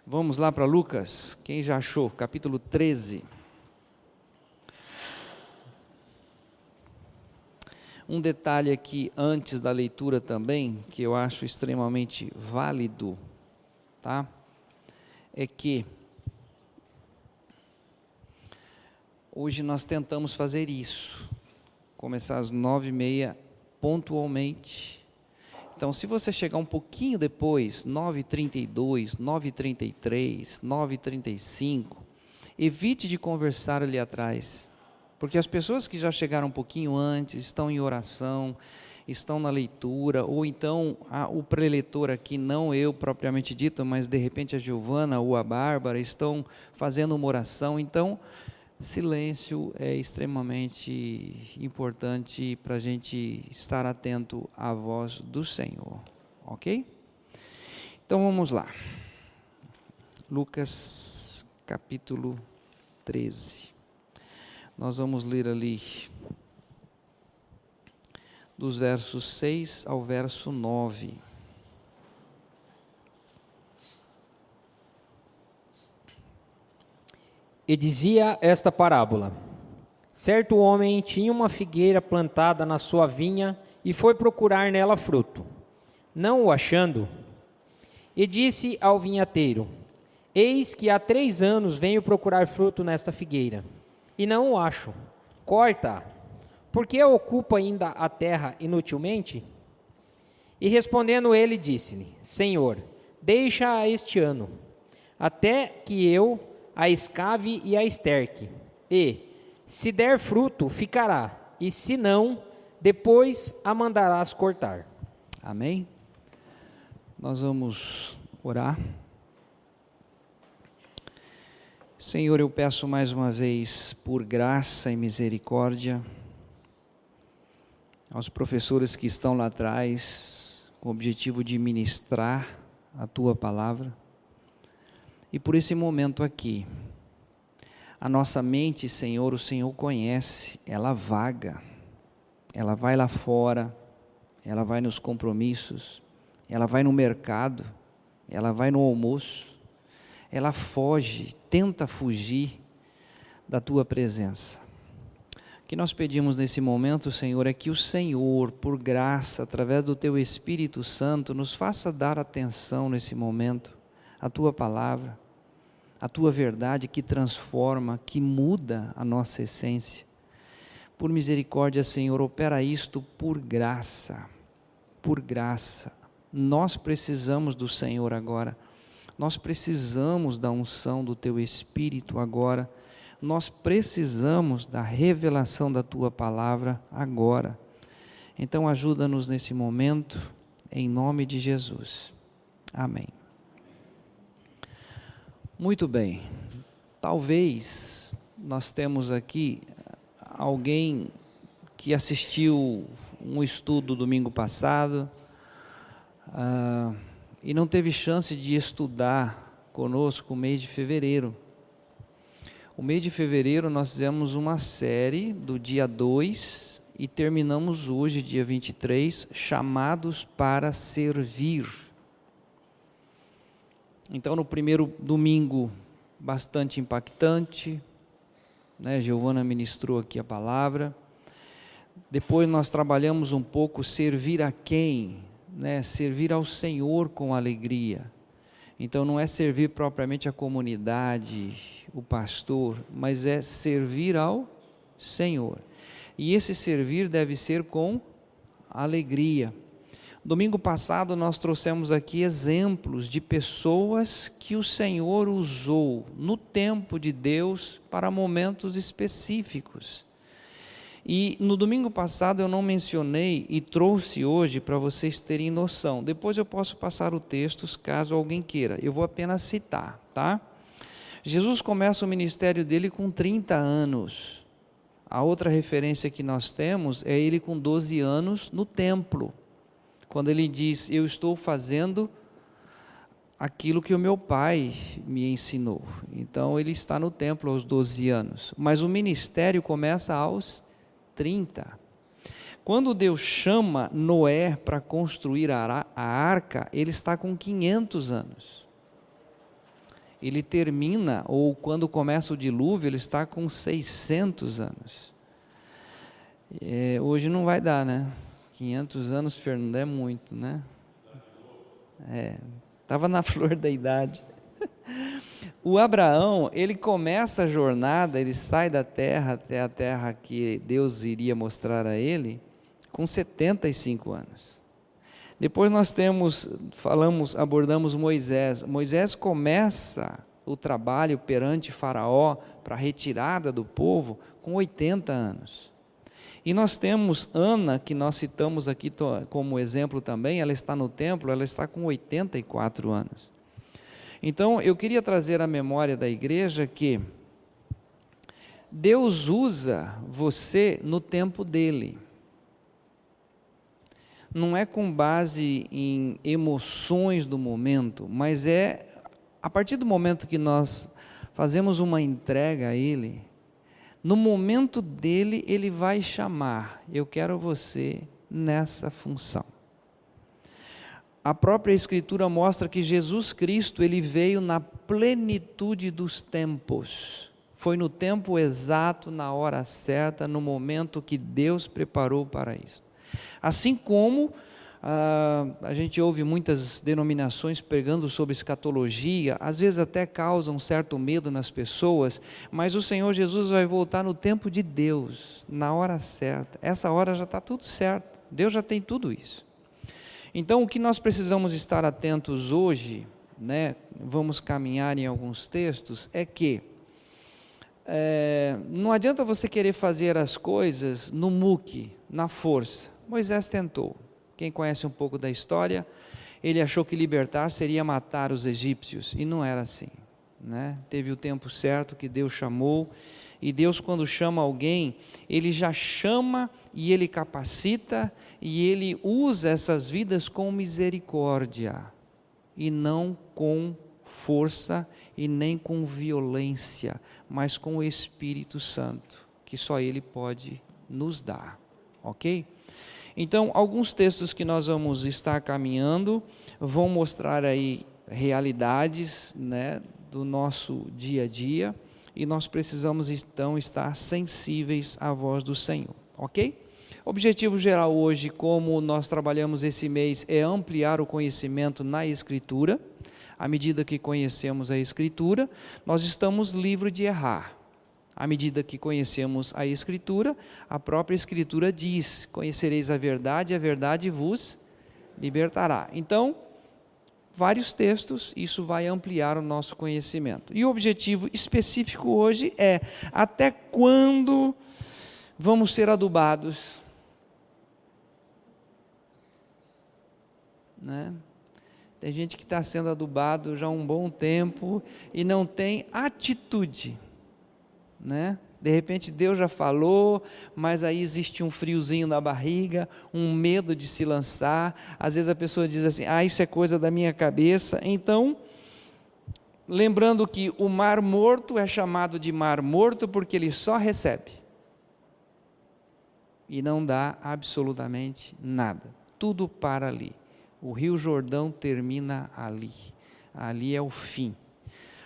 Vamos lá para Lucas, quem já achou, capítulo 13. Um detalhe aqui antes da leitura também, que eu acho extremamente válido, tá? É que hoje nós tentamos fazer isso, começar às 9h30 pontualmente. Então, se você chegar um pouquinho depois, 9h32, 9h33, 9h35, evite de conversar ali atrás, porque as pessoas que já chegaram um pouquinho antes, estão em oração, estão na leitura, ou então o preletor aqui, não eu propriamente dito, mas de repente a Giovana ou a Bárbara, estão fazendo uma oração. Então, silêncio é extremamente importante para a gente estar atento à voz do Senhor, ok? Então vamos lá, Lucas capítulo 13, nós vamos ler ali dos versos 6 ao verso 9. E dizia esta parábola: certo homem tinha uma figueira plantada na sua vinha e foi procurar nela fruto. Não o achando, e disse ao vinhateiro: eis que há 3 anos venho procurar fruto nesta figueira, e não o acho. Corta-a, porque ocupa ainda a terra inutilmente? E respondendo ele, disse-lhe: Senhor, deixa-a este ano, até que eu a escave e a esterque, e, se der fruto, ficará, e se não, depois a mandarás cortar. Amém? Nós vamos orar. Senhor, eu peço mais uma vez, por graça e misericórdia, aos professores que estão lá atrás, com o objetivo de ministrar a Tua palavra, e por esse momento aqui, a nossa mente, Senhor, o Senhor conhece, ela vaga, ela vai lá fora, ela vai nos compromissos, ela vai no mercado, ela vai no almoço, ela foge, tenta fugir da Tua presença. O que nós pedimos nesse momento, Senhor, é que o Senhor, por graça, através do Teu Espírito Santo, nos faça dar atenção nesse momento à Tua palavra, à Tua verdade que transforma, que muda a nossa essência. Por misericórdia, Senhor, opera isto por graça, por graça. Nós precisamos do Senhor agora, nós precisamos da unção do Teu Espírito agora, nós precisamos da revelação da Tua palavra agora. Então ajuda-nos nesse momento, em nome de Jesus. Amém. Muito bem, talvez nós temos aqui alguém que assistiu um estudo domingo passado e não teve chance de estudar conosco o mês de fevereiro. O mês de fevereiro nós fizemos uma série do dia 2 e terminamos hoje, dia 23, chamados para servir. Então, no primeiro domingo, bastante impactante, né? Giovana ministrou aqui a palavra. Depois nós trabalhamos um pouco servir a quem? Né? Servir ao Senhor com alegria. Então, não é servir propriamente a comunidade, o pastor, mas é servir ao Senhor. E esse servir deve ser com alegria. Domingo passado nós trouxemos aqui exemplos de pessoas que o Senhor usou no tempo de Deus para momentos específicos. E no domingo passado eu não mencionei e trouxe hoje para vocês terem noção. Depois eu posso passar o texto caso alguém queira. Eu vou apenas citar, tá? Jesus começa o ministério dele com 30 anos. A outra referência que nós temos é ele com 12 anos no templo. Quando ele diz, eu estou fazendo aquilo que o meu pai me ensinou. Então ele está no templo aos 12 anos. Mas o ministério começa aos 30. Quando Deus chama Noé para construir a arca, ele está com 500 anos. ele termina, ou quando começa o dilúvio, ele está com 600 anos. Hoje não vai dar, né? 500 anos, Fernando, é muito, né? Estava na flor da idade. O Abraão, ele começa a jornada, ele sai da terra até a terra que Deus iria mostrar a ele, com 75 anos. Depois nós abordamos Moisés. Moisés começa o trabalho perante Faraó, para a retirada do povo, com 80 anos. E nós temos Ana, que nós citamos aqui como exemplo também, ela está no templo, ela está com 84 anos. Então, eu queria trazer à memória da igreja que Deus usa você no tempo dele. Não é com base em emoções do momento, mas é a partir do momento que nós fazemos uma entrega a ele, no momento dele, ele vai chamar: eu quero você nessa função. A própria Escritura mostra que Jesus Cristo, ele veio na plenitude dos tempos. Foi no tempo exato, na hora certa, no momento que Deus preparou para isso. Assim como a gente ouve muitas denominações pregando sobre escatologia, às vezes até causa um certo medo nas pessoas, mas o Senhor Jesus vai voltar no tempo de Deus, na hora certa. Essa hora já está tudo certo, Deus já tem tudo isso. Então, o que nós precisamos estar atentos hoje, né, vamos caminhar em alguns textos, é que não adianta você querer fazer as coisas no muque, na força. Moisés tentou. Quem conhece um pouco da história, ele achou que libertar seria matar os egípcios, e não era assim, né? Teve o tempo certo que Deus chamou, e Deus, quando chama alguém, ele já chama e ele capacita, e ele usa essas vidas com misericórdia, e não com força e nem com violência, mas com o Espírito Santo, que só ele pode nos dar, ok? Então, alguns textos que nós vamos estar caminhando vão mostrar aí realidades, né, do nosso dia a dia, e nós precisamos então estar sensíveis à voz do Senhor, ok? Objetivo geral hoje, como nós trabalhamos esse mês, é ampliar o conhecimento na Escritura. À medida que conhecemos a Escritura, nós estamos livres de errar. À medida que conhecemos a Escritura, a própria Escritura diz: conhecereis a verdade vos libertará. Então, vários textos, isso vai ampliar o nosso conhecimento. E o objetivo específico hoje é: até quando vamos ser adubados? Né? Tem gente que está sendo adubado já há um bom tempo e não tem atitude. Né? De repente Deus já falou, mas aí existe um friozinho na barriga, um medo de se lançar. Às vezes a pessoa diz assim: isso é coisa da minha cabeça. Então, lembrando que o mar morto é chamado de mar morto porque ele só recebe e não dá absolutamente nada, tudo para ali. O Rio Jordão termina ali, ali é o fim.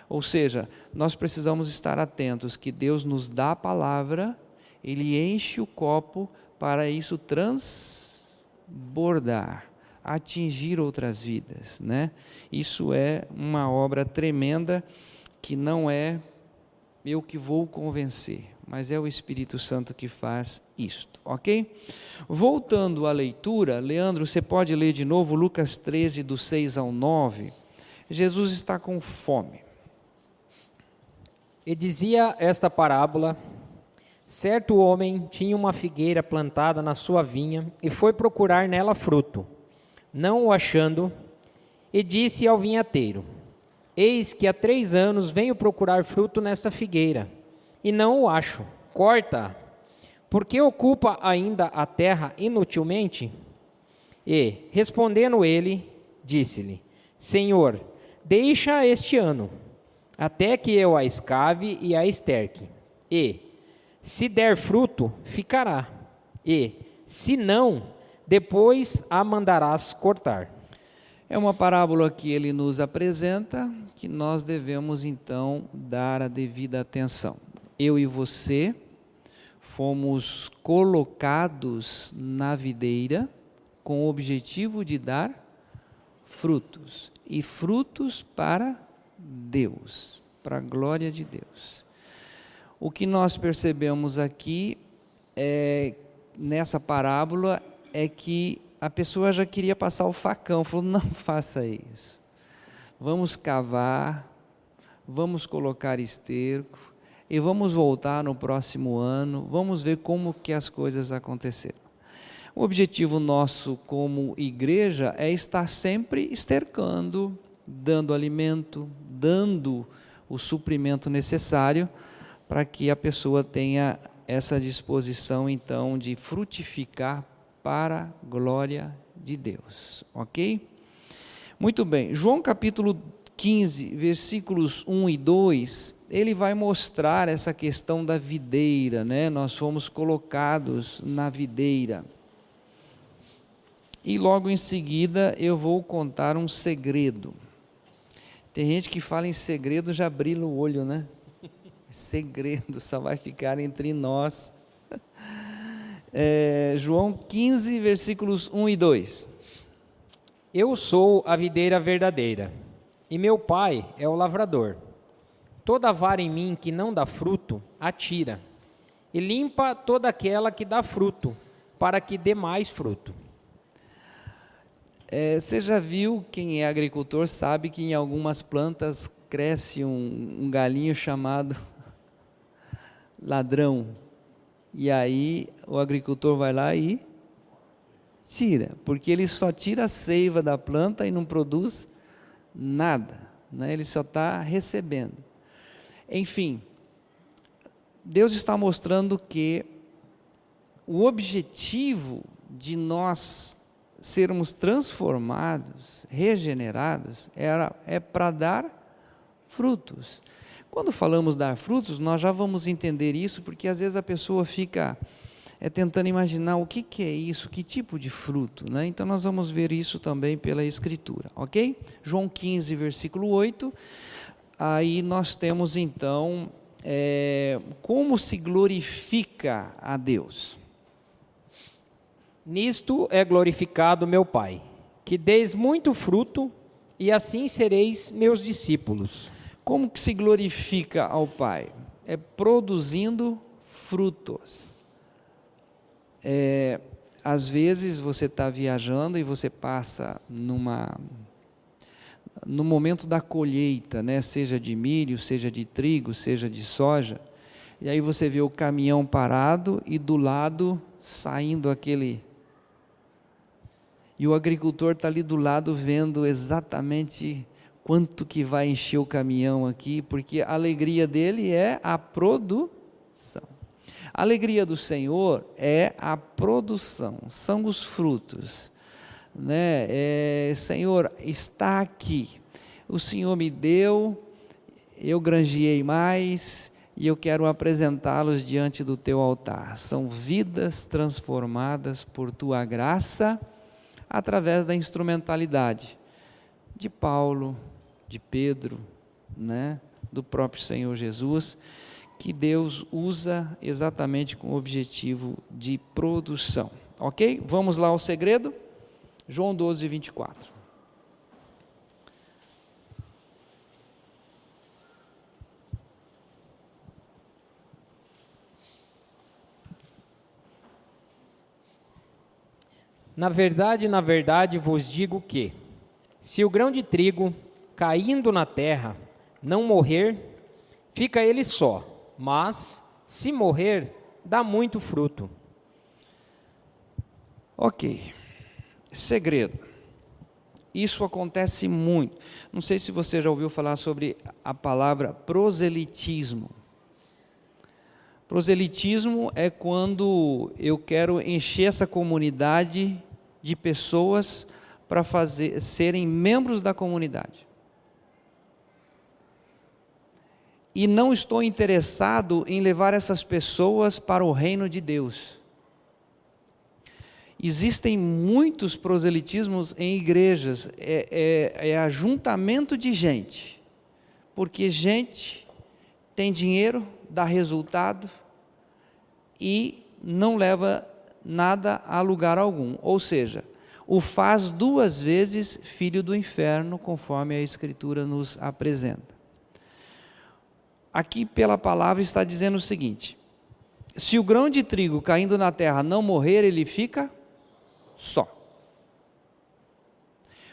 Ou seja, nós precisamos estar atentos que Deus nos dá a palavra, Ele enche o copo para isso transbordar, atingir outras vidas, né? Isso é uma obra tremenda que não é eu que vou convencer, mas é o Espírito Santo que faz isto, ok? Voltando à leitura, Leandro, você pode ler de novo Lucas 13, do 6 ao 9. Jesus está com fome. E dizia esta parábola: certo homem tinha uma figueira plantada na sua vinha e foi procurar nela fruto. Não o achando, e disse ao vinhateiro: eis que há 3 anos venho procurar fruto nesta figueira, e não o acho. Corta-a, porque ocupa ainda a terra inutilmente? E, respondendo ele, disse-lhe: Senhor, deixa este ano, até que eu a escave e a esterque, e, se der fruto, ficará, e, se não, depois a mandarás cortar. É uma parábola que ele nos apresenta, que nós devemos então dar a devida atenção. Eu e você fomos colocados na videira com o objetivo de dar frutos, e frutos para Deus, para a glória de Deus. O que nós percebemos aqui, nessa parábola, é que a pessoa já queria passar o facão, falou, não faça isso, vamos cavar, vamos colocar esterco, e vamos voltar no próximo ano, vamos ver como que as coisas aconteceram. O objetivo nosso como igreja é estar sempre estercando, dando alimento, dando o suprimento necessário para que a pessoa tenha essa disposição então de frutificar para a glória de Deus, ok? Muito bem, João capítulo 15, versículos 1 e 2, ele vai mostrar essa questão da videira, né? Nós fomos colocados na videira. E logo em seguida eu vou contar um segredo. Tem gente que fala em segredo, já brilha o olho, né? Segredo, só vai ficar entre nós. João 15, versículos 1 e 2. Eu sou a videira verdadeira, e meu pai é o lavrador. Toda vara em mim que não dá fruto, atira, e limpa toda aquela que dá fruto, para que dê mais fruto. Você já viu, quem é agricultor sabe que em algumas plantas cresce um galinho chamado ladrão, e aí o agricultor vai lá e tira, porque ele só tira a seiva da planta e não produz nada, né? Ele só está recebendo. Enfim, Deus está mostrando que o objetivo de nós sermos transformados, regenerados, é para dar frutos. Quando falamos dar frutos, nós já vamos entender isso, porque às vezes a pessoa fica tentando imaginar o que é isso, que tipo de fruto, né? Então nós vamos ver isso também pela Escritura, ok? João 15, versículo 8, aí nós temos então como se glorifica a Deus. Nisto é glorificado meu Pai, que deis muito fruto, e assim sereis meus discípulos. Como que se glorifica ao Pai? É produzindo frutos. Às vezes você está viajando e você passa no momento da colheita, né? Seja de milho, seja de trigo, seja de soja, e aí você vê o caminhão parado e do lado saindo e o agricultor está ali do lado vendo exatamente quanto que vai encher o caminhão aqui, porque a alegria dele é a produção. A alegria do Senhor é a produção, são os frutos, né? Senhor, está aqui, o Senhor me deu, eu granjeei mais, e eu quero apresentá-los diante do teu altar. São vidas transformadas por tua graça, através da instrumentalidade de Paulo, de Pedro, né? Do próprio Senhor Jesus, que Deus usa exatamente com o objetivo de produção, ok? Vamos lá ao segredo, João 12, 24. Na verdade vos digo que, se o grão de trigo, caindo na terra, não morrer, fica ele só, mas, se morrer, dá muito fruto. Ok, segredo. Isso acontece muito. Não sei se você já ouviu falar sobre a palavra proselitismo. Proselitismo é quando eu quero encher essa comunidade de pessoas para serem membros da comunidade. E não estou interessado em levar essas pessoas para o reino de Deus. Existem muitos proselitismos em igrejas, é ajuntamento de gente, porque gente tem dinheiro, dá resultado e não leva nada a lugar algum, ou seja, o faz duas vezes filho do inferno, conforme a Escritura nos apresenta. Aqui pela palavra está dizendo o seguinte: se o grão de trigo caindo na terra não morrer, ele fica só.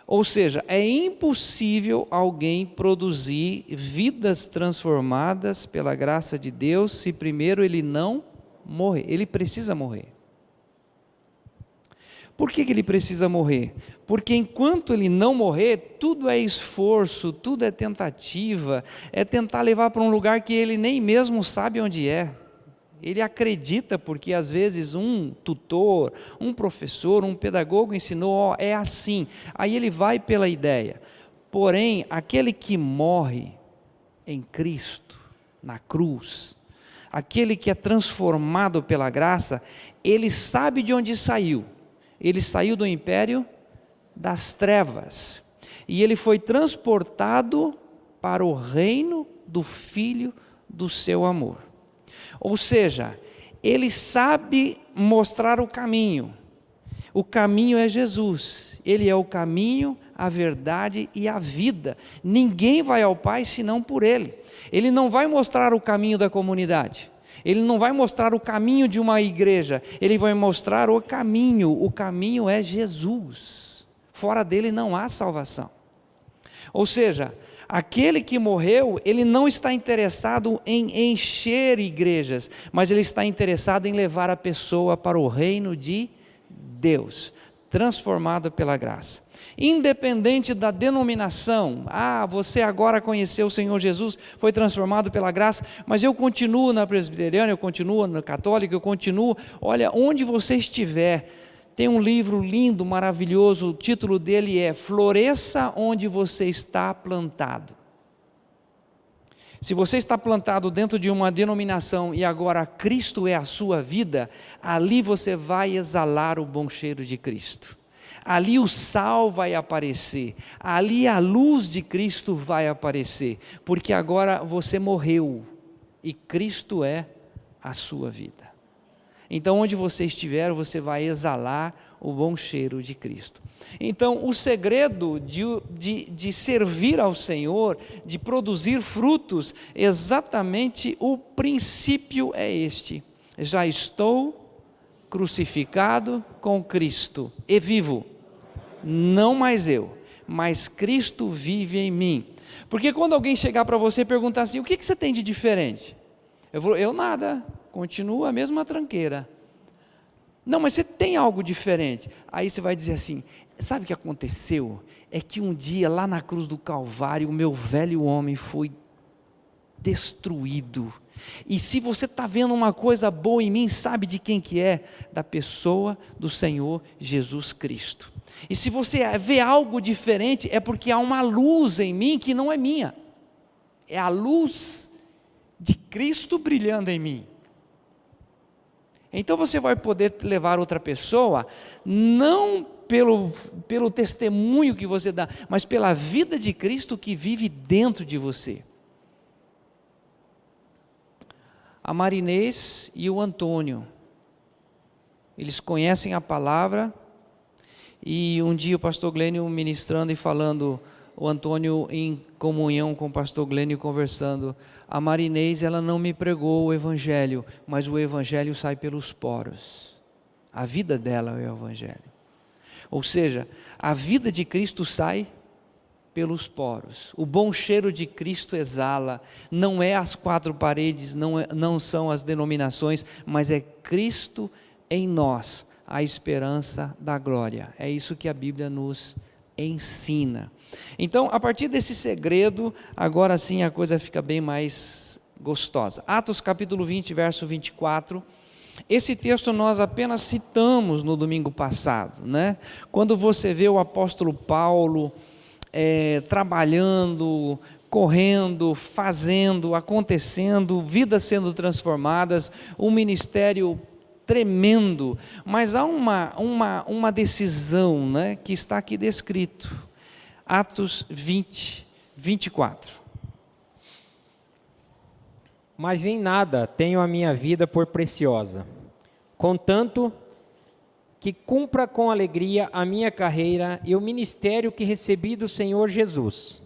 Ou seja, é impossível alguém produzir vidas transformadas pela graça de Deus se primeiro ele não morrer. Ele precisa morrer. Por que ele precisa morrer? Porque enquanto ele não morrer, tudo é esforço, tudo é tentativa, é tentar levar para um lugar que ele nem mesmo sabe onde é. Ele acredita porque às vezes um tutor, um professor, um pedagogo ensinou, é assim. Aí ele vai pela ideia. Porém, aquele que morre em Cristo, na cruz, aquele que é transformado pela graça, ele sabe de onde saiu. Ele saiu do império das trevas. E ele foi transportado para o reino do Filho do seu amor. Ou seja, ele sabe mostrar o caminho. O caminho é Jesus. Ele é o caminho, a verdade e a vida. Ninguém vai ao Pai senão por Ele. Ele não vai mostrar o caminho da comunidade. Ele não vai mostrar o caminho de uma igreja. Ele vai mostrar o caminho. O caminho é Jesus. Fora dele não há salvação. Ou seja, aquele que morreu, ele não está interessado em encher igrejas, mas ele está interessado em levar a pessoa para o reino de Deus, transformado pela graça. Independente da denominação, você agora conheceu o Senhor Jesus, foi transformado pela graça, mas eu continuo na presbiteriana, eu continuo na católica, eu continuo, olha, onde você estiver. Tem um livro lindo, maravilhoso, o título dele é Floresça onde você está plantado. Se você está plantado dentro de uma denominação e agora Cristo é a sua vida, ali você vai exalar o bom cheiro de Cristo. Ali o sal vai aparecer, ali a luz de Cristo vai aparecer, porque agora você morreu e Cristo é a sua vida. Então, onde você estiver, você vai exalar o bom cheiro de Cristo. Então, o segredo de servir ao Senhor, de produzir frutos, exatamente o princípio é este: já estou crucificado com Cristo e vivo, não mais eu, mas Cristo vive em mim. Porque quando alguém chegar para você e perguntar assim, o que você tem de diferente? Eu vou, eu nada, continua a mesma tranqueira. Não, mas você tem algo diferente. Aí você vai dizer assim, sabe o que aconteceu? É que um dia lá na cruz do Calvário, o meu velho homem foi destruído. E se você está vendo uma coisa boa em mim, sabe de quem que é? Da pessoa do Senhor Jesus Cristo. E se você vê algo diferente, é porque há uma luz em mim que não é minha. É a luz de Cristo brilhando em mim. Então você vai poder levar outra pessoa, não pelo testemunho que você dá, mas pela vida de Cristo que vive dentro de você. A Marinês e o Antônio, eles conhecem a palavra, e um dia o pastor Glênio ministrando e falando, o Antônio em comunhão com o pastor Glênio conversando, a Marinês ela não me pregou o evangelho, mas o evangelho sai pelos poros, a vida dela é o evangelho, ou seja, a vida de Cristo sai pelos poros, o bom cheiro de Cristo exala, não é as quatro paredes, não são as denominações, mas é Cristo em nós, a esperança da glória, é isso que a Bíblia nos ensina. Então, a partir desse segredo, agora sim a coisa fica bem mais gostosa. Atos capítulo 20, verso 24, esse texto nós apenas citamos no domingo passado, né? Quando você vê o apóstolo Paulo trabalhando, correndo, fazendo, acontecendo, vidas sendo transformadas, um ministério tremendo, mas há uma decisão, né, que está aqui descrito, Atos 20, 24. Mas em nada tenho a minha vida por preciosa, contanto que cumpra com alegria a minha carreira e o ministério que recebi do Senhor Jesus,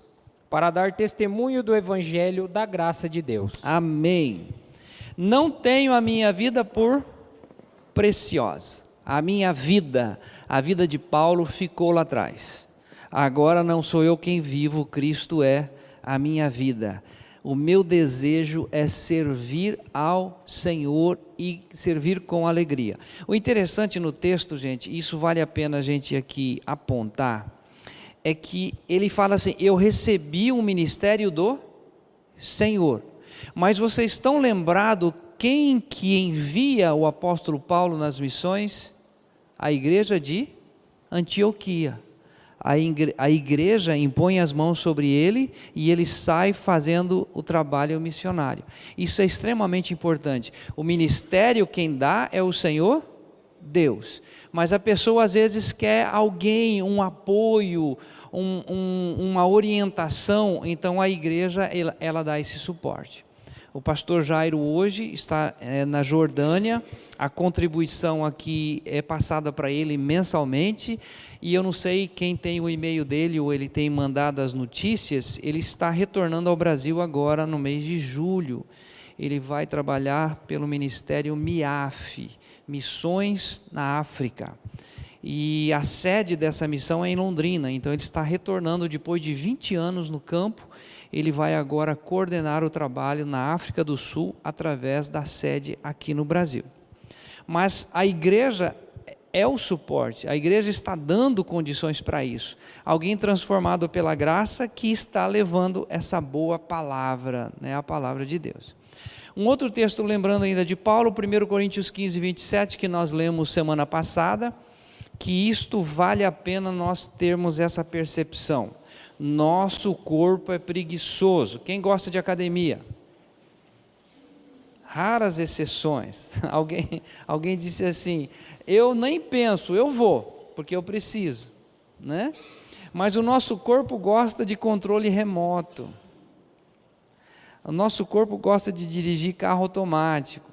para dar testemunho do evangelho da graça de Deus. Amém. Não tenho a minha vida por preciosa. A minha vida, a vida de Paulo ficou lá atrás. Agora não sou eu quem vivo, Cristo é a minha vida. O meu desejo é servir ao Senhor e servir com alegria. O interessante no texto, gente, isso vale a pena a gente aqui apontar, é que ele fala assim: eu recebi um ministério do Senhor. Mas vocês estão lembrados quem que envia o apóstolo Paulo nas missões? A igreja de Antioquia. A igreja impõe as mãos sobre ele e ele sai fazendo o trabalho missionário. Isso é extremamente importante. O ministério quem dá é o Senhor Deus. Mas a pessoa às vezes quer alguém, um apoio, uma orientação, então a igreja ela dá esse suporte. O pastor Jairo hoje está na Jordânia, a contribuição aqui é passada para ele mensalmente, e eu não sei quem tem o e-mail dele ou ele tem mandado as notícias, ele está retornando ao Brasil agora no mês de julho. Ele vai trabalhar pelo Ministério MIAF, Missões na África. E a sede dessa missão é em Londrina, então ele está retornando depois de 20 anos no campo. Ele vai agora coordenar o trabalho na África do Sul através da sede aqui no Brasil. Mas a igreja é o suporte, a igreja está dando condições para isso. Alguém transformado pela graça que está levando essa boa palavra, né, a palavra de Deus. Um outro texto, lembrando ainda de Paulo, 1 Coríntios 15, 27, que nós lemos semana passada, que isto vale a pena nós termos essa percepção. Nosso corpo é preguiçoso. Quem gosta de academia? Raras exceções. Alguém disse assim: eu nem penso, eu vou, porque eu preciso, né? Mas o nosso corpo gosta de controle remoto. O nosso corpo gosta de dirigir carro automático.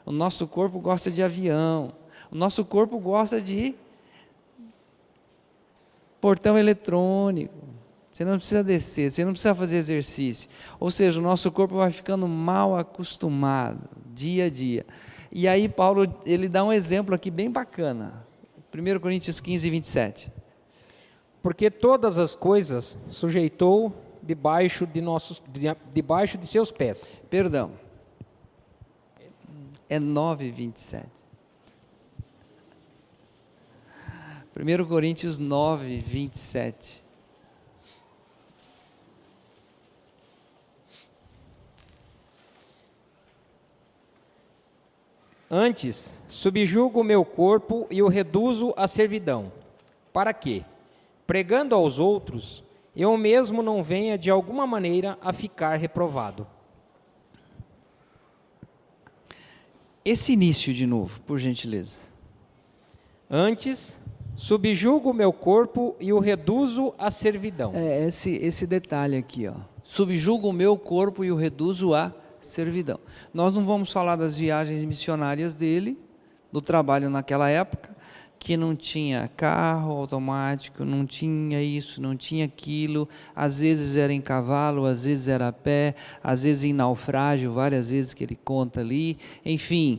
O nosso corpo gosta de avião. O nosso corpo gosta de portão eletrônico. Você não precisa descer, você não precisa fazer exercício. Ou seja, o nosso corpo vai ficando mal acostumado, dia a dia. E aí Paulo, ele dá um exemplo aqui bem bacana. 1 Coríntios 15, 27. Porque todas as coisas sujeitou debaixo de seus pés. Perdão. É 9, 27. 1 Coríntios 9, 27. Antes, subjugo o meu corpo e o reduzo à servidão. Para quê? Pregando aos outros, eu mesmo não venha de alguma maneira a ficar reprovado. Esse início de novo, por gentileza. Antes, subjugo o meu corpo e o reduzo à servidão. Esse detalhe aqui, ó. Subjugo o meu corpo e o reduzo à servidão. Nós não vamos falar das viagens missionárias dele, do trabalho naquela época, que não tinha carro automático, não tinha isso, não tinha aquilo, às vezes era em cavalo, às vezes era a pé, às vezes em naufrágio, várias vezes que ele conta ali, enfim,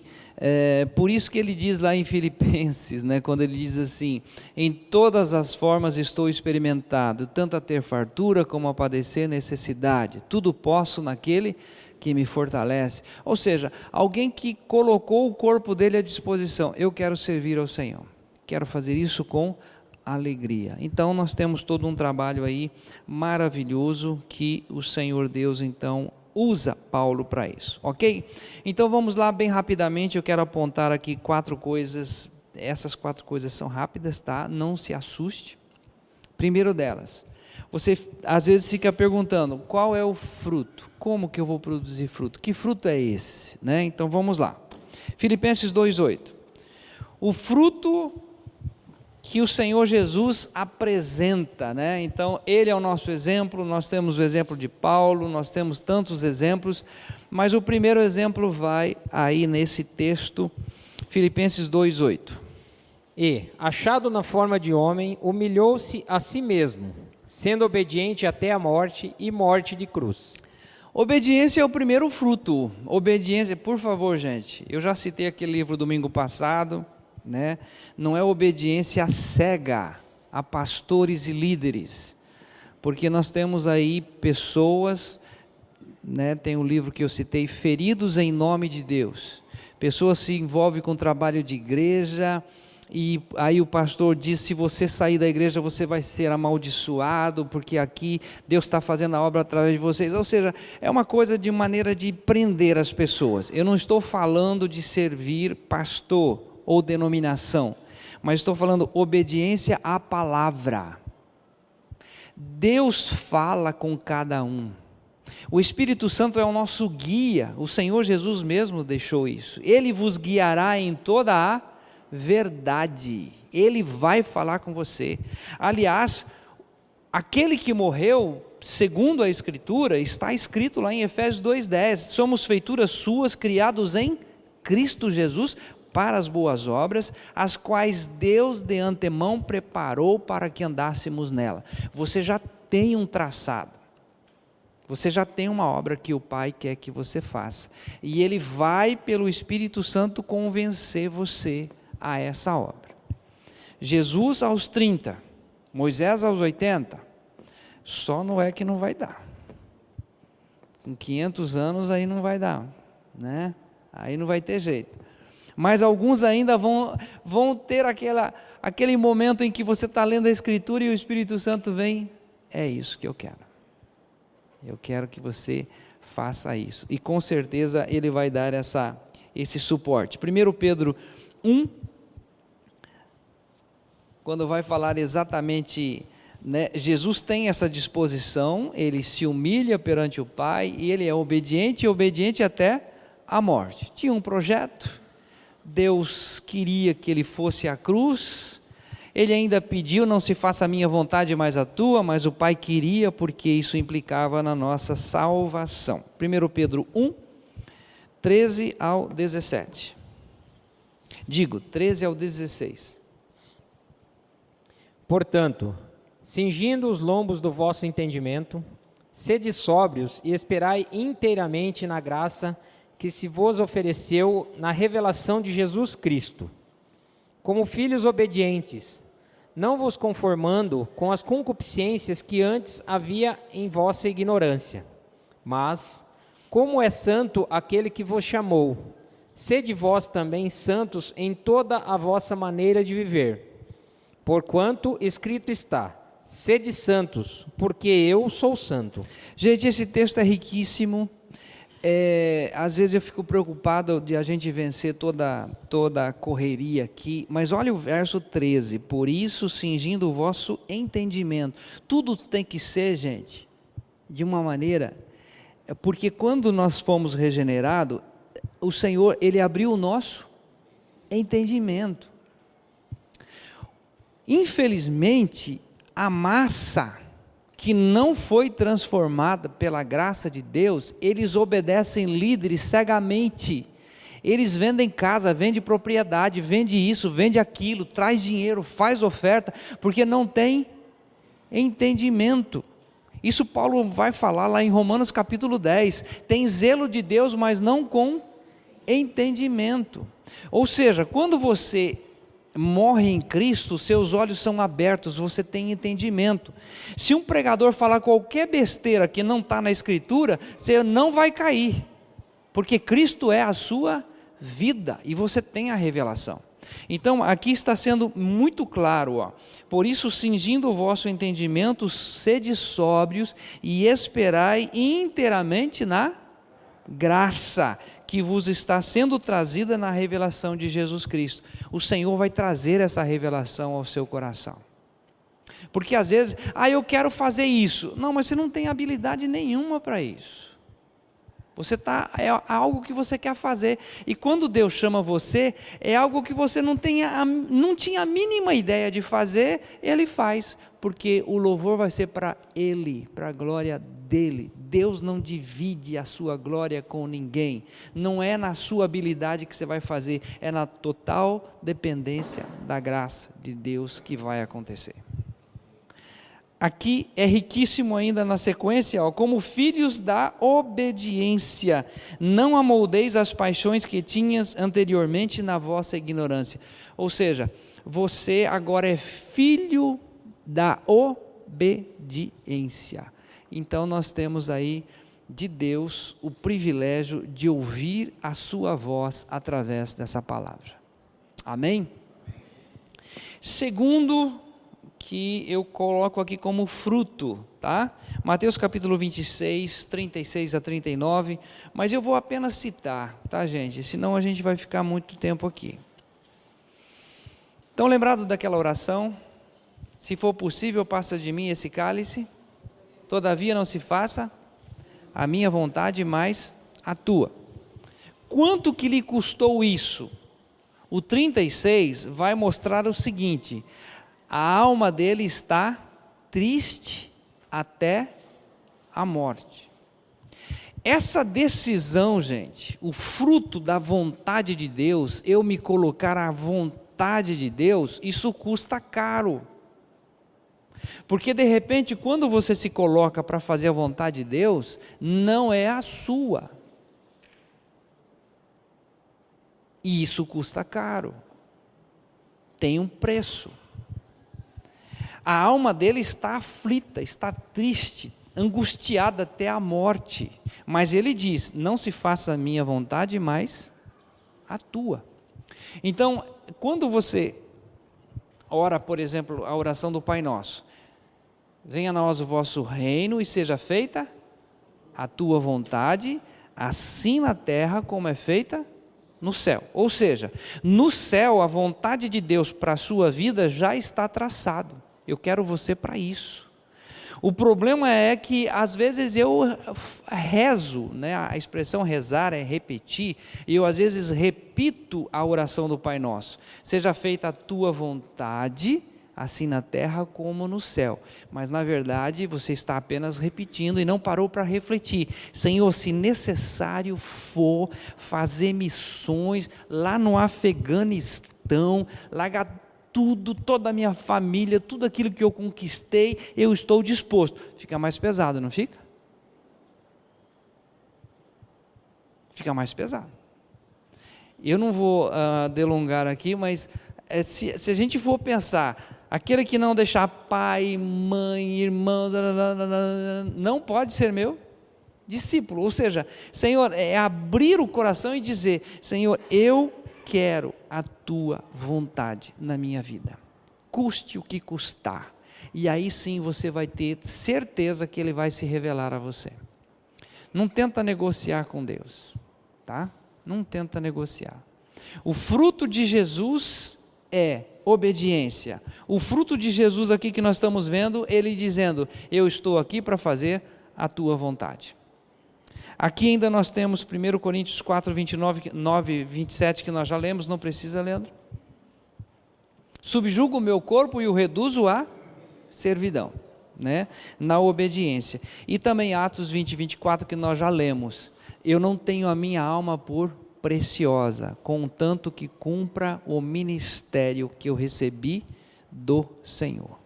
por isso que ele diz lá em Filipenses, né, quando ele diz assim: em todas as formas estou experimentado, tanto a ter fartura como a padecer necessidade, tudo posso naquele que me fortalece. Ou seja, alguém que colocou o corpo dele à disposição. Eu quero servir ao Senhor, quero fazer isso com alegria. Então nós temos todo um trabalho aí maravilhoso que o Senhor Deus então usa Paulo para isso, ok? Então vamos lá bem rapidamente, eu quero apontar aqui 4 coisas, essas 4 coisas são rápidas, tá? Não se assuste. Primeiro delas, você às vezes fica perguntando, qual é o fruto? Como que eu vou produzir fruto? Que fruto é esse? Né? Então vamos lá. Filipenses 2:8. o fruto que o Senhor Jesus apresenta, né? Então, Ele é o nosso exemplo, nós temos o exemplo de Paulo, nós temos tantos exemplos, mas o primeiro exemplo vai aí nesse texto, Filipenses 2:8. E, achado na forma de homem, humilhou-se a si mesmo, sendo obediente até a morte e morte de cruz. Obediência é o primeiro fruto. Obediência, por favor, gente, eu já citei aquele livro domingo passado, né? Não é obediência cega a pastores e líderes, porque nós temos aí pessoas, né? Tem um livro que eu citei, Feridos em Nome de Deus. Pessoas se envolvem com trabalho de igreja, e aí o pastor diz, se você sair da igreja você vai ser amaldiçoado, porque aqui Deus está fazendo a obra através de vocês. Ou seja, é uma coisa de maneira de prender as pessoas. Eu não estou falando de servir pastor ou denominação, mas estou falando obediência à palavra. Deus fala com cada um. O Espírito Santo é o nosso guia, o Senhor Jesus mesmo deixou isso. Ele vos guiará em toda a verdade. Ele vai falar com você. Aliás, aquele que morreu, segundo a Escritura, está escrito lá em Efésios 2:10, somos feituras suas, criados em Cristo Jesus, para as boas obras, as quais Deus de antemão preparou para que andássemos nela. Você já tem um traçado, você já tem uma obra que o Pai quer que você faça, e Ele vai pelo Espírito Santo convencer você a essa obra. Jesus aos 30, Moisés aos 80, só Noé que não vai dar. Com 500 anos aí não vai dar, né? Aí não vai ter jeito. Mas alguns ainda vão ter aquele momento em que você está lendo a Escritura e o Espírito Santo vem, é isso que eu quero. Eu quero que você faça isso. E com certeza Ele vai dar esse suporte. 1 Pedro 1, quando vai falar exatamente, né, Jesus tem essa disposição, Ele se humilha perante o Pai, e Ele é obediente e obediente até a morte. Tinha um projeto, Deus queria que Ele fosse à cruz, Ele ainda pediu, não se faça a minha vontade, mas a tua, mas o Pai queria, porque isso implicava na nossa salvação. 1 Pedro 1, 13 ao 17. Digo, 13 ao 16. Portanto, cingindo os lombos do vosso entendimento, sede sóbrios e esperai inteiramente na graça que se vos ofereceu na revelação de Jesus Cristo. Como filhos obedientes, não vos conformando com as concupiscências que antes havia em vossa ignorância, mas, como é santo aquele que vos chamou, sede vós também santos em toda a vossa maneira de viver. Porquanto escrito está, sede santos, porque eu sou santo. Gente, esse texto é riquíssimo. Às vezes eu fico preocupado de a gente vencer toda a correria aqui, mas olha o verso 13, por isso cingindo o vosso entendimento. Tudo tem que ser, gente, de uma maneira, porque quando nós fomos regenerados, o Senhor, Ele abriu o nosso entendimento. Infelizmente, a massa que não foi transformada pela graça de Deus, eles obedecem líderes cegamente. Eles vendem casa, vendem propriedade, vende isso, vende aquilo, traz dinheiro, faz oferta, porque não tem entendimento. Isso Paulo vai falar lá em Romanos capítulo 10. Tem zelo de Deus, mas não com entendimento. Ou seja, quando você morre em Cristo, seus olhos são abertos, você tem entendimento. Se um pregador falar qualquer besteira que não está na Escritura, você não vai cair, porque Cristo é a sua vida, e você tem a revelação. Então aqui está sendo muito claro, ó. Por isso cingindo o vosso entendimento, sede sóbrios e esperai inteiramente na graça que vos está sendo trazida na revelação de Jesus Cristo. O Senhor vai trazer essa revelação ao seu coração. Porque às vezes, eu quero fazer isso. Não, mas você não tem habilidade nenhuma para isso. É algo que você quer fazer. E quando Deus chama você, é algo que você não tinha a mínima ideia de fazer, Ele faz. Porque o louvor vai ser para Ele, para a glória dEle. Deus não divide a sua glória com ninguém. Não é na sua habilidade que você vai fazer, é na total dependência da graça de Deus que vai acontecer. Aqui é riquíssimo ainda na sequência, como filhos da obediência, não amoldeis as paixões que tinhas anteriormente na vossa ignorância. Ou seja, você agora é filho da obediência. Então nós temos aí de Deus o privilégio de ouvir a sua voz através dessa palavra. Amém? Segundo, que eu coloco aqui como fruto, tá? Mateus capítulo 26, 36 a 39, mas eu vou apenas citar, tá, gente? Senão a gente vai ficar muito tempo aqui. Estão lembrados daquela oração? Se for possível, passa de mim esse cálice, todavia não se faça a minha vontade, mas a tua. Quanto que lhe custou isso? O 36 vai mostrar o seguinte: a alma dele está triste até a morte. Essa decisão, gente, o fruto da vontade de Deus, eu me colocar à vontade de Deus, isso custa caro. Porque de repente, quando você se coloca para fazer a vontade de Deus, não é a sua. E isso custa caro. Tem um preço. A alma dele está aflita, está triste, angustiada até a morte. Mas ele diz: não se faça a minha vontade, mas a tua. Então, quando você ora, por exemplo, a oração do Pai Nosso: venha a nós o vosso reino e seja feita a tua vontade, assim na terra como é feita no céu. Ou seja, no céu a vontade de Deus para a sua vida já está traçado. Eu quero você para isso. O problema é que às vezes eu rezo, né? A expressão rezar é repetir, e eu às vezes repito a oração do Pai Nosso: seja feita a tua vontade, assim na terra como no céu. Mas na verdade você está apenas repetindo e não parou para refletir. Senhor, se necessário for fazer missões lá no Afeganistão, largar tudo, toda a minha família, tudo aquilo que eu conquistei, eu estou disposto. Fica mais pesado, não fica? Fica mais pesado. Eu não vou delongar aqui, mas se a gente for pensar, aquele que não deixar pai, mãe, irmão, não pode ser meu discípulo. Ou seja, Senhor, é abrir o coração e dizer: Senhor, eu quero a tua vontade na minha vida, custe o que custar. E aí sim você vai ter certeza que Ele vai se revelar a você. Não tenta negociar com Deus, tá? Não tenta negociar. O fruto de Jesus é obediência. O fruto de Jesus aqui que nós estamos vendo, Ele dizendo: eu estou aqui para fazer a tua vontade. Aqui ainda nós temos 1 Coríntios 4, 29, 9, 27, que nós já lemos, não precisa, Leandro? Subjugo o meu corpo e o reduzo à servidão, né? Na obediência. E também Atos 20, 24, que nós já lemos: eu não tenho a minha alma por preciosa, contanto que cumpra o ministério que eu recebi do Senhor.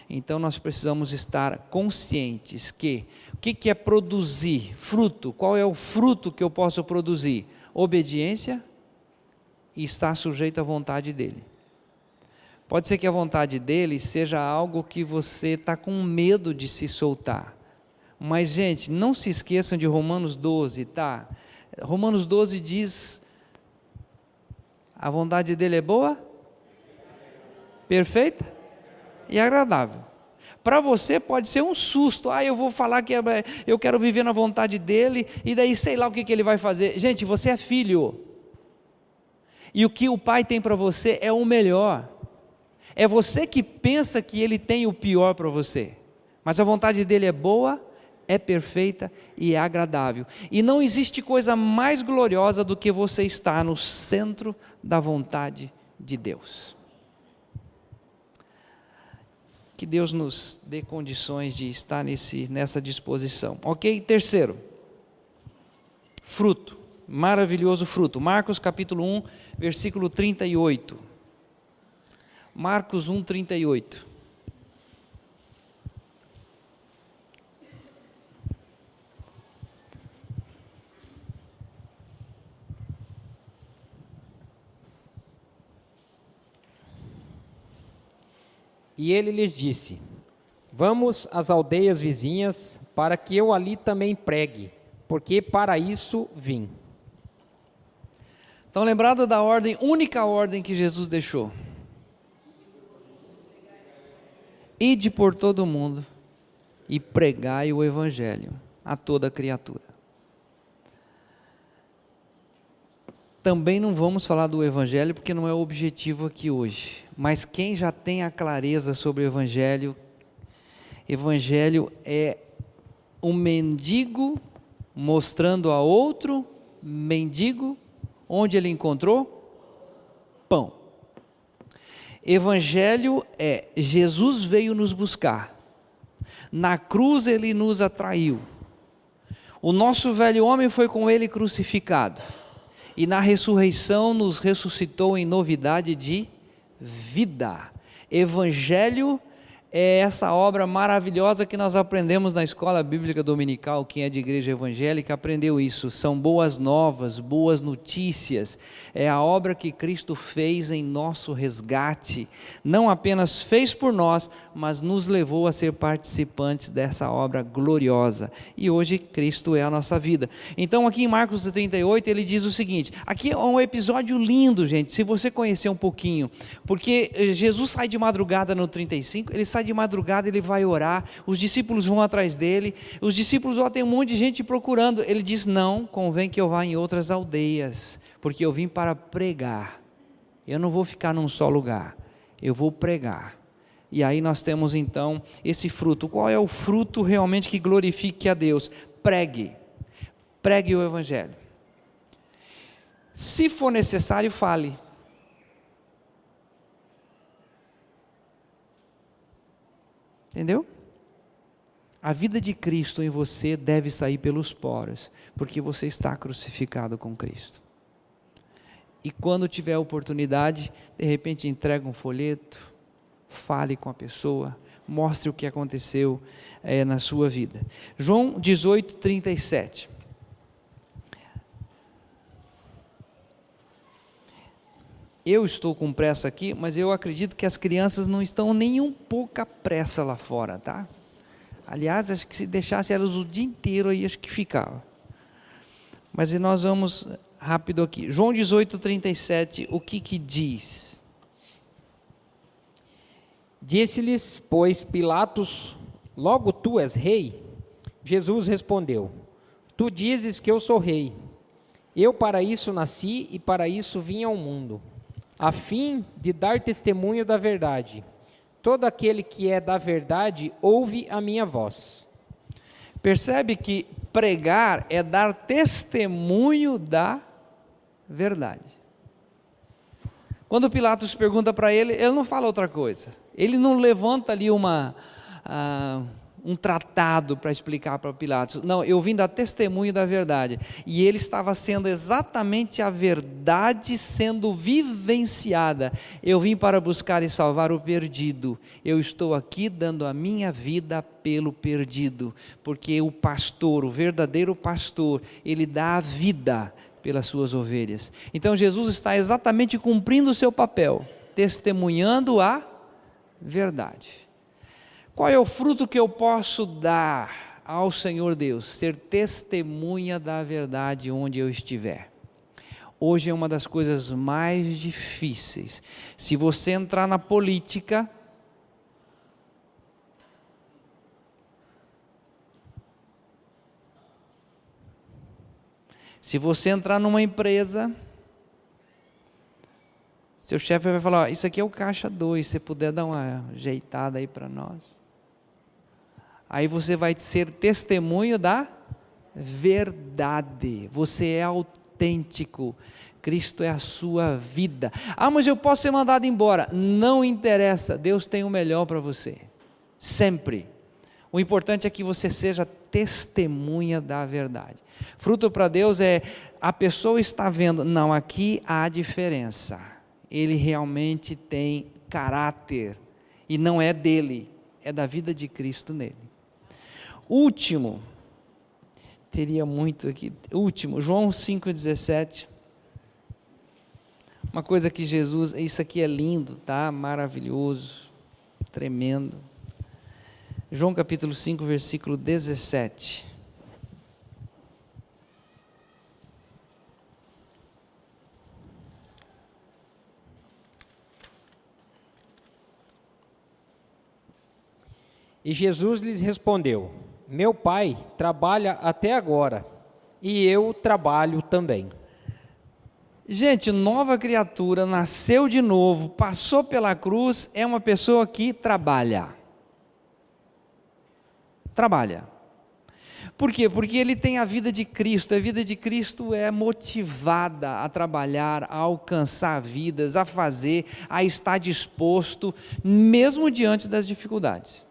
Então nós precisamos estar conscientes que o que é produzir fruto? Qual é o fruto que eu posso produzir? Obediência e estar sujeito à vontade dEle. Pode ser que a vontade dEle seja algo que você está com medo de se soltar. Mas, gente, não se esqueçam de Romanos 12, tá? Romanos 12 diz: a vontade dEle é boa, perfeita e agradável. Para você pode ser um susto: eu vou falar que eu quero viver na vontade dEle, e daí sei lá o que Ele vai fazer. Gente, você é filho, e o que o Pai tem para você é o melhor. É você que pensa que Ele tem o pior para você, mas a vontade dEle é boa, é perfeita e é agradável. E não existe coisa mais gloriosa do que você estar no centro da vontade de Deus. Que Deus nos dê condições de estar nessa disposição. Ok? Terceiro, fruto, maravilhoso fruto. Marcos capítulo 1, versículo 38. Marcos 1, 38. E ele lhes disse: vamos às aldeias vizinhas, para que eu ali também pregue, porque para isso vim. Então, lembrado da ordem, única ordem que Jesus deixou: ide por todo o mundo e pregai o evangelho a toda criatura. Também não vamos falar do evangelho, porque não é o objetivo aqui hoje. Mas quem já tem a clareza sobre o evangelho é um mendigo mostrando a outro mendigo onde ele encontrou pão. Evangelho é Jesus veio nos buscar, na cruz ele nos atraiu, o nosso velho homem foi com ele crucificado, e na ressurreição nos ressuscitou em novidade de vida. Evangelho é essa obra maravilhosa que nós aprendemos na escola bíblica dominical. Quem é de igreja evangélica aprendeu isso. São boas novas, boas notícias. É a obra que Cristo fez em nosso resgate. Não apenas fez por nós, mas nos levou a ser participantes dessa obra gloriosa. E hoje Cristo é a nossa vida. Então aqui em Marcos 38 ele diz o seguinte, aqui é um episódio lindo, gente, se você conhecer um pouquinho, porque Jesus sai de madrugada no 35, ele sai de madrugada, ele vai orar, os discípulos vão atrás dele, os discípulos, tem um monte de gente procurando, ele diz, não, convém que eu vá em outras aldeias, porque eu vim para pregar, eu não vou ficar num só lugar, eu vou pregar. E aí nós temos então esse fruto. Qual é o fruto realmente que glorifique a Deus? Pregue o evangelho. Se for necessário, fale. Entendeu? A vida de Cristo em você deve sair pelos poros, porque você está crucificado com Cristo. E quando tiver oportunidade, de repente entrega um folheto, fale com a pessoa, mostre o que aconteceu na sua vida. João 18, 37. Eu estou com pressa aqui, mas eu acredito que as crianças não estão nem um pouco à pressa lá fora, tá? Aliás, acho que se deixasse elas o dia inteiro aí, acho que ficava. Mas nós vamos rápido aqui. João 18, 37, o que diz? Disse-lhes, pois, Pilatos, logo tu és rei? Jesus respondeu, tu dizes que eu sou rei. Eu para isso nasci e para isso vim ao mundo, a fim de dar testemunho da verdade. Todo aquele que é da verdade ouve a minha voz. Percebe que pregar é dar testemunho da verdade. Quando Pilatos pergunta para ele, ele não fala outra coisa. Ele não levanta ali um tratado para explicar para Pilatos. Não, eu vim dar testemunho da verdade. E ele estava sendo exatamente a verdade sendo vivenciada. Eu vim para buscar e salvar o perdido. Eu estou aqui dando a minha vida pelo perdido. Porque o pastor, o verdadeiro pastor, ele dá a vida pelas suas ovelhas. Então Jesus está exatamente cumprindo o seu papel, testemunhando a verdade. Qual é o fruto que eu posso dar ao Senhor Deus? Ser testemunha da verdade onde eu estiver. Hoje é uma das coisas mais difíceis. Se você entrar na política, se você entrar numa empresa, seu chefe vai falar, isso aqui é o caixa 2, se você puder dar uma ajeitada aí para nós. Aí você vai ser testemunho da verdade. Você é autêntico. Cristo é a sua vida. Ah, mas eu posso ser mandado embora. Não interessa, Deus tem o melhor para você. Sempre. O importante é que você seja testemunha da verdade. Fruto para Deus é, a pessoa está vendo, não, aqui há diferença. Ele realmente tem caráter. E não é dele, é da vida de Cristo nele. Último, teria muito aqui. Último, João 5,17. Uma coisa que Jesus, isso aqui é lindo, tá? Maravilhoso, tremendo. João capítulo 5, versículo 17. E Jesus lhes respondeu: meu Pai trabalha até agora, e eu trabalho também. Gente, nova criatura, nasceu de novo, passou pela cruz, é uma pessoa que trabalha. Trabalha. Por quê? Porque ele tem a vida de Cristo. A vida de Cristo é motivada a trabalhar, a alcançar vidas, a fazer, a estar disposto, mesmo diante das dificuldades.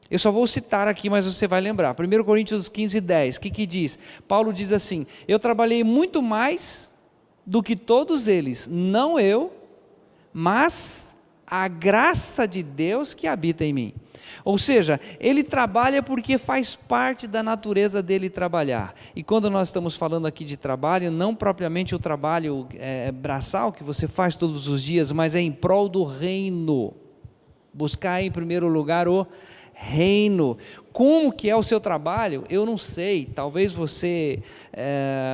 Eu só vou citar aqui, mas você vai lembrar. 1 Coríntios 15, 10, o que diz? Paulo diz assim: eu trabalhei muito mais do que todos eles, não eu, mas a graça de Deus que habita em mim. Ou seja, ele trabalha porque faz parte da natureza dele trabalhar. E quando nós estamos falando aqui de trabalho, não propriamente o trabalho braçal que você faz todos os dias, mas é em prol do reino. Buscar em primeiro lugar o reino. Como que é o seu trabalho? Eu não sei, talvez você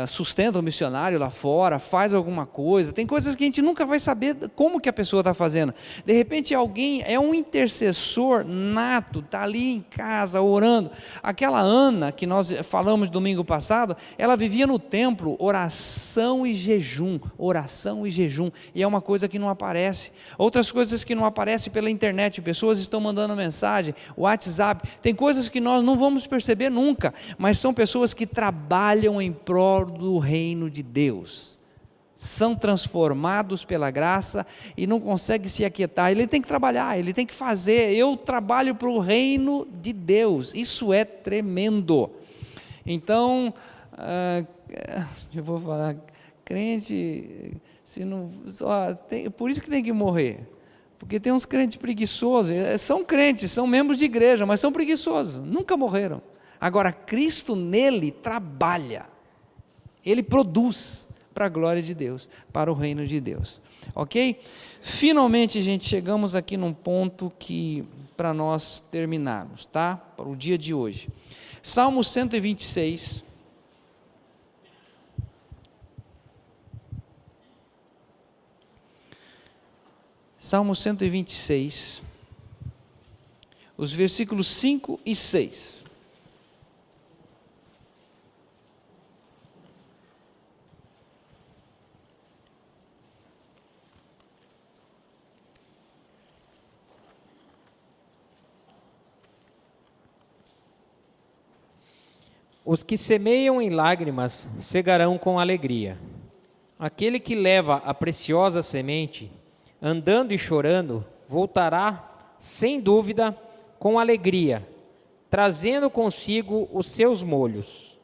sustenta um missionário lá fora, faz alguma coisa, tem coisas que a gente nunca vai saber como que a pessoa está fazendo. De repente alguém é um intercessor nato, está ali em casa orando. Aquela Ana que nós falamos domingo passado, ela vivia no templo, oração e jejum, e é uma coisa que não aparece. Outras coisas que não aparecem pela internet, pessoas estão mandando mensagem, WhatsApp, tem coisas que nós não vamos perceber nunca, mas são pessoas que trabalham em prol do reino de Deus, são transformados pela graça e não conseguem se aquietar. Ele tem que trabalhar, ele tem que fazer. Eu trabalho para o reino de Deus, isso é tremendo. Então, eu vou falar, crente, se não, por isso que tem que morrer. Porque tem uns crentes preguiçosos, são crentes, são membros de igreja, mas são preguiçosos, nunca morreram. Agora, Cristo nele trabalha, ele produz para a glória de Deus, para o reino de Deus, ok? Finalmente, gente, chegamos aqui num ponto que, para nós terminarmos, tá? Para o dia de hoje. Salmo 126. Salmo 126, os versículos 5 e 6. Os que semeiam em lágrimas cegarão com alegria. Aquele que leva a preciosa semente, andando e chorando, voltará, sem dúvida, com alegria, trazendo consigo os seus molhos.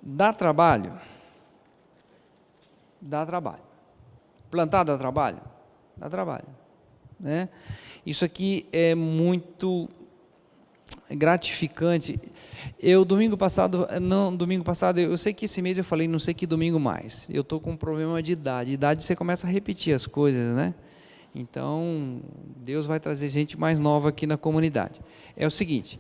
Dá trabalho? Dá trabalho. Plantar dá trabalho? Dá trabalho, né? Isso aqui é muito gratificante. Domingo passado, eu sei que esse mês eu falei, não sei que domingo mais, eu estou com um problema de idade você começa a repetir as coisas, né? Então, Deus vai trazer gente mais nova aqui na comunidade. É o seguinte,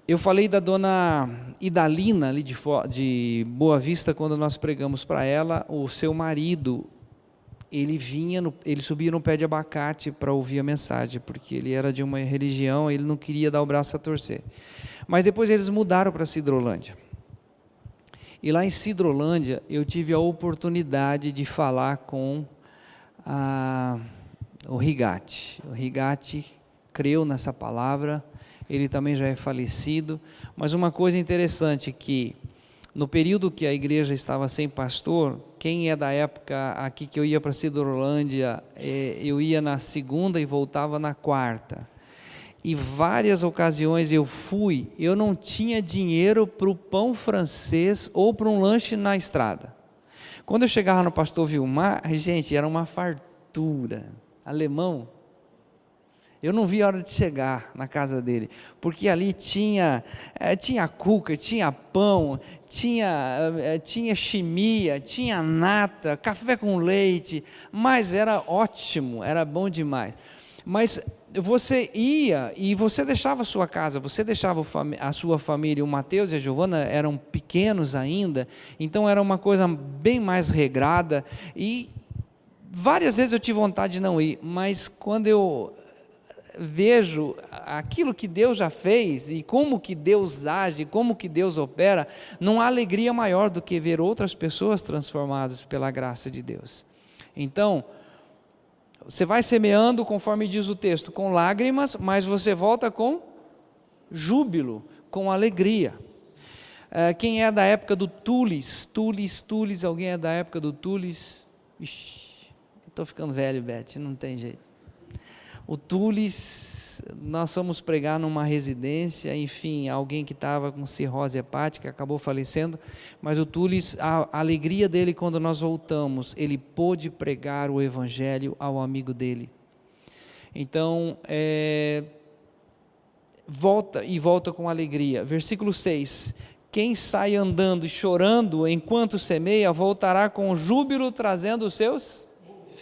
eu falei da dona Idalina, ali de Boa Vista, quando nós pregamos para ela, o seu marido, ele subia no pé de abacate para ouvir a mensagem, porque ele era de uma religião, ele não queria dar o braço a torcer. Mas depois eles mudaram para Sidrolândia. E lá em Sidrolândia, eu tive a oportunidade de falar com o Rigatti. O Rigatti creu nessa palavra, ele também já é falecido, mas uma coisa interessante que no período que a igreja estava sem pastor, quem é da época aqui que eu ia para Cidrolândia, eu ia na segunda e voltava na quarta, e várias ocasiões eu não tinha dinheiro para o pão francês ou para um lanche na estrada. Quando eu chegava no pastor Vilmar, gente, era uma fartura, alemão. Eu não vi a hora de chegar na casa dele, porque ali tinha cuca, tinha pão, tinha chimia, tinha nata, café com leite, mas era ótimo, era bom demais. Mas você ia e você deixava a sua casa, você deixava a sua família, o Mateus e a Giovana eram pequenos ainda, então era uma coisa bem mais regrada, e várias vezes eu tive vontade de não ir, mas quando eu vejo aquilo que Deus já fez e como que Deus age, como que Deus opera, não há alegria maior do que ver outras pessoas transformadas pela graça de Deus. Então, você vai semeando, conforme diz o texto, com lágrimas, mas você volta com júbilo, com alegria. Quem é da época do Tulis, alguém é da época do Tulis? Estou ficando velho, Beth, não tem jeito. O Tulis, nós fomos pregar numa residência, enfim, alguém que estava com cirrose hepática, acabou falecendo, mas o Tulis, a alegria dele quando nós voltamos, ele pôde pregar o evangelho ao amigo dele. Então, volta com alegria. Versículo 6, quem sai andando e chorando enquanto semeia, voltará com júbilo trazendo os seus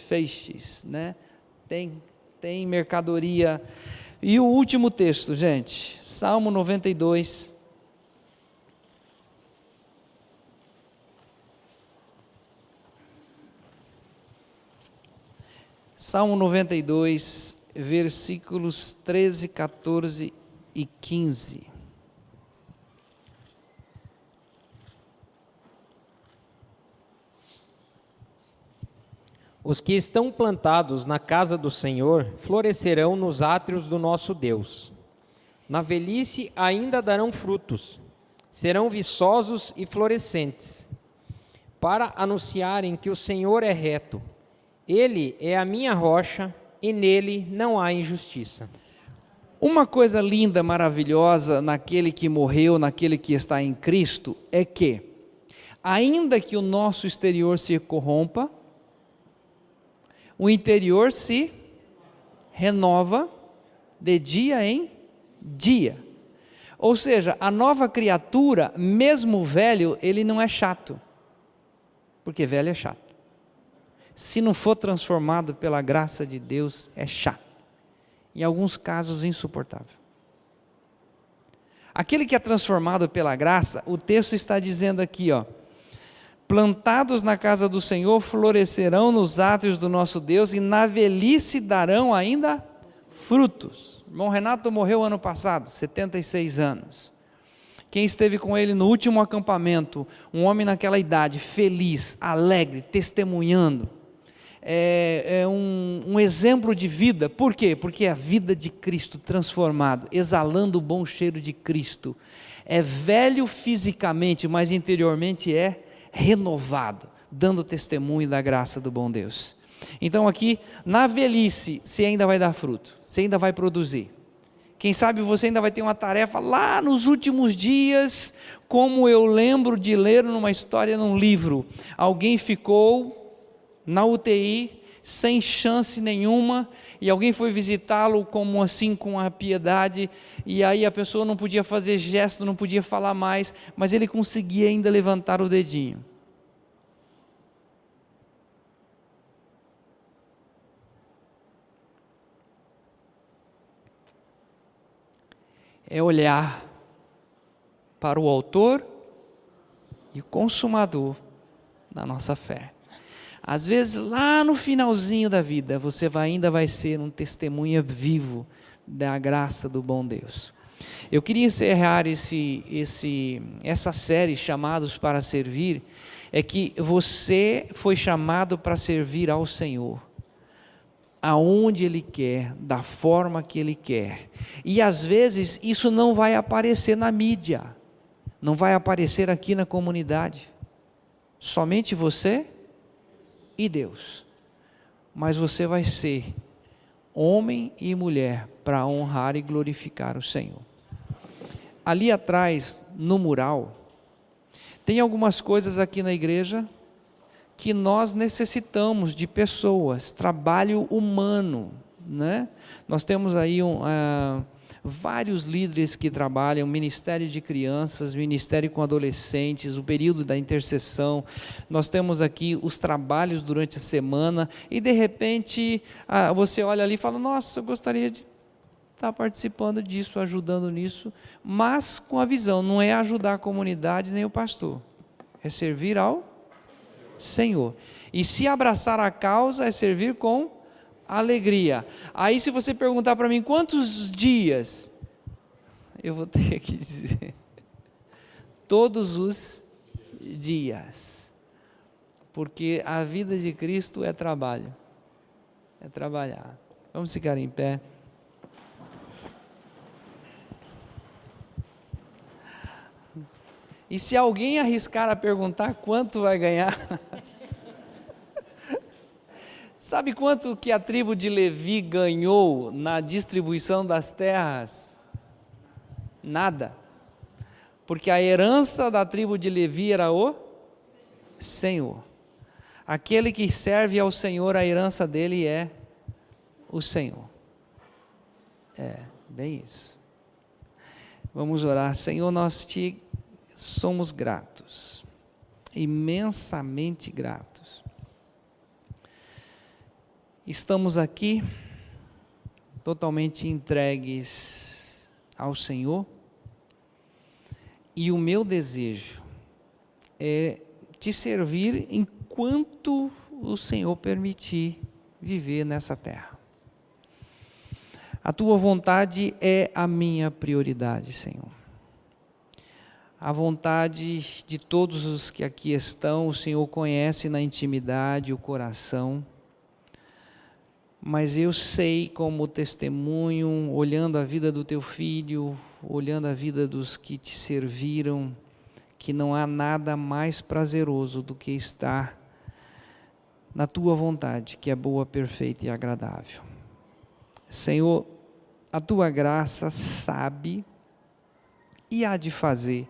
feixes, né? Tem mercadoria. E o último texto, gente, Salmo 92. Salmo 92, versículos 13, 14 e 15. Os que estão plantados na casa do Senhor florescerão nos átrios do nosso Deus. Na velhice ainda darão frutos, serão viçosos e florescentes, para anunciarem que o Senhor é reto. Ele é a minha rocha, e nele não há injustiça. Uma coisa linda, maravilhosa naquele que morreu, naquele que está em Cristo, é que, ainda que o nosso exterior se corrompa, o interior se renova de dia em dia. Ou seja, a nova criatura, mesmo velho, ele não é chato, porque velho é chato. Se não for transformado pela graça de Deus, é chato. Em alguns casos, insuportável. Aquele que é transformado pela graça, o texto está dizendo aqui, plantados na casa do Senhor, florescerão nos átrios do nosso Deus, e na velhice darão ainda frutos. O irmão Renato morreu ano passado, 76 anos. Quem esteve com ele no último acampamento, um homem naquela idade, feliz, alegre, testemunhando, um exemplo de vida. Por quê? Porque é a vida de Cristo transformado, exalando o bom cheiro de Cristo. É velho fisicamente, mas interiormente é renovado, dando testemunho da graça do bom Deus. Então aqui, na velhice, você ainda vai dar fruto, você ainda vai produzir. Quem sabe você ainda vai ter uma tarefa lá nos últimos dias, como eu lembro de ler numa história, num livro. Alguém ficou na UTI, sem chance nenhuma, e alguém foi visitá-lo como assim, com a piedade, e aí a pessoa não podia fazer gesto, não podia falar mais, mas ele conseguia ainda levantar o dedinho. É olhar para o autor e consumador da nossa fé. Às vezes, lá no finalzinho da vida, você ainda vai ser um testemunha vivo da graça do bom Deus. Eu queria encerrar essa série, Chamados para Servir, é que você foi chamado para servir ao Senhor. aonde Ele quer, da forma que Ele quer. E às vezes isso não vai aparecer na mídia, não vai aparecer aqui na comunidade. Somente você e Deus. Mas você vai ser homem e mulher para honrar e glorificar o Senhor. Ali atrás, no mural, tem algumas coisas aqui na igreja que nós necessitamos de pessoas, trabalho humano, né? Nós temos aí vários líderes que trabalham, ministério de crianças, ministério com adolescentes, o período da intercessão. Nós temos aqui os trabalhos durante a semana e de repente você olha ali e fala, nossa, eu gostaria de estar participando disso, ajudando nisso, mas com a visão, não é ajudar a comunidade nem o pastor, é servir ao Senhor. E se abraçar a causa é servir com alegria. Aí se você perguntar para mim quantos dias, eu vou ter que dizer todos os dias, porque a vida de Cristo é trabalho, é trabalhar. Vamos ficar em pé. E se alguém arriscar a perguntar quanto vai ganhar, sabe quanto que a tribo de Levi ganhou na distribuição das terras? Nada. Porque a herança da tribo de Levi era o Senhor. Aquele que serve ao Senhor, a herança dele é o Senhor. É, bem isso. Vamos orar. Senhor, nós te somos gratos, imensamente gratos. Estamos aqui totalmente entregues ao Senhor, e o meu desejo é te servir enquanto o Senhor permitir viver nessa terra. A tua vontade é a minha prioridade, Senhor. A vontade de todos os que aqui estão, o Senhor conhece na intimidade o coração, mas eu sei como testemunho, olhando a vida do teu filho, olhando a vida dos que te serviram, que não há nada mais prazeroso do que estar na tua vontade, que é boa, perfeita e agradável. Senhor, a tua graça sabe e há de fazer,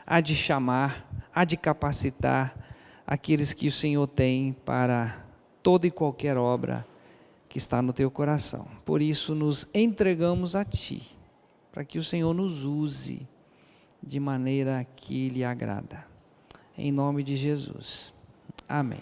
há de chamar, há de capacitar aqueles que o Senhor tem para toda e qualquer obra que está no teu coração. Por isso nos entregamos a Ti, para que o Senhor nos use de maneira que lhe agrada. Em nome de Jesus. Amém.